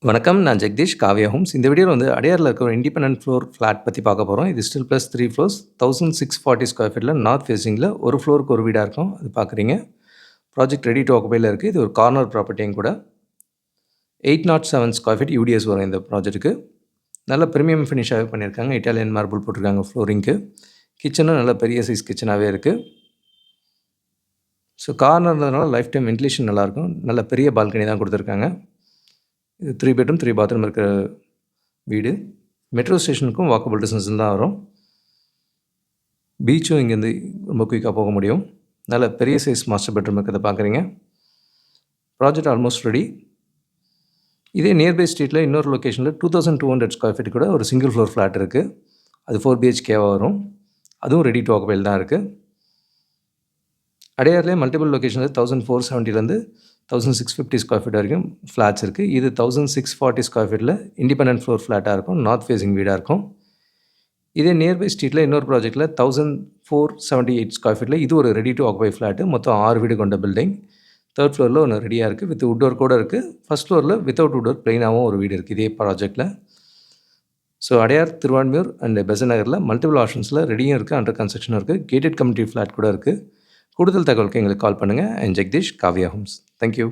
வணக்கம். நான் ஜெகதீஷ், காவ்யா ஹோம்ஸ். இந்த வீடியோல வந்து அடையார்ல இருக்க ஒரு இண்டிபெண்டன்ட் ஃப்ளோர் ஃபிளாட் பத்தி பார்க்க போறோம். இது ஸ்டில் பிளஸ் 3 ஃப்ளோர்ஸ் 1640 ஸ்கொயர் ஃபீட்ல நார்த் ஃபேசிங்ல ஒரு ஃப்ளோருக்கு ஒரு வீடா இருக்கும். அது பார்க்குறீங்க. ப்ராஜெக்ட் ரெடி டு ஆக்குபைல இருக்கு. இது ஒரு கார்னர் ப்ராப்பர்ட்டியும் கூட. 807 ஸ்கொயர் ஃபீட் யூடிஎஸ் வரும் இந்த ப்ராஜெக்ட்டுக்கு. நல்ல பிரீமியம் ஃபினிஷாவே பண்ணியிருக்காங்க. இட்டாலியன் மார்பிள் போட்டிருக்காங்க ஃப்ளோரிங்க்கு. கிச்சனும் நல்ல பெரிய சைஸ் கிச்சனாவே இருக்கு. ஸோ கார்னர்ன்றதுனால லைஃப் டைம் வென்டிலேஷன் நல்லாயிருக்கும். நல்ல பெரிய பால்கனி தான் கொடுத்துருக்காங்க. இது 3 பெட்ரூம் 3 பாத்ரூம் இருக்கிற வீடு. மெட்ரோ ஸ்டேஷனுக்கும் வாக்கபிள் டிஸ்டன்ஸில் தான் வரும். பீச்சும் இங்கேருந்து ரொம்ப குயிக்காக போக முடியும். நல்ல பெரிய சைஸ் மாஸ்டர் பெட்ரூம் இருக்கிறத பார்க்குறீங்க. Project almost ready. இதே நியர்பை ஸ்ட்ரீட்டில் இன்னொரு லொக்கேஷனில் 2200 ஸ்கொயர் ஃபீட் கூட ஒரு சிங்கிள் ஃப்ளோர் ஃப்ளாட் இருக்குது. அது 4 பிஹெச்கேவாக வரும். அதுவும் ரெடி டு ஆக்குபைல் தான் இருக்குது. அடையார்லேயே மல்டிபிள் லொக்கேஷனில் 1470லேருந்து 1650 ஸ்கொயர் ஃபீட் வரைக்கும் ஃப்ளாட்ஸ் இருக்குது. இது 1640 ஸ்கொயர் ஃபீட்டில் இண்டிபெண்டன்ட் ஃப்ளோர் ஃப்ளாட்டாக இருக்கும். நார்த் ஃபேஸிங் வீடாக இருக்கும். இதே நியர்பை ஸ்ட்ரீட்டில் இன்னொரு ப்ராஜெக்ட்டில் 1478 ஸ்கொயர் ஃபீட்டில் இது ஒரு ரெடி டு ஆக்குபை ஃப்ளாட்டு. மொத்தம் 6 வீடு கொண்ட பில்டிங். 3rd ஃப்ளோரில் ஒன்று ரெடியாக இருக்குது. வித் வுட் ஒர்க் கூட இருக்குது. ஃபஸ்ட் ஃப்ளோரில் வித்தவுட் வுட் ஒர்க் ப்ளைனாகவும் ஒரு வீடு இருக்குது இதே ப்ராஜெக்ட்டில். ஸோ அடையார், திருவான்மியூர் அண்ட் பெசன்ட் நகரில் மல்டிபிள் ஆப்ஷன்ஸில் ரெடியும் இருக்குது, அண்டர் கன்ஸ்ட்ரக்ஷனும் இருக்குது. கேட்டட் கம்யூனிட்டி ஃப்ளாட் கூட இருக்குது. கூடுதல் தகவலுக்கு எங்களுக்கு கால் பண்ணுங்கள். And Jagadish, Kavya homes. Thank you.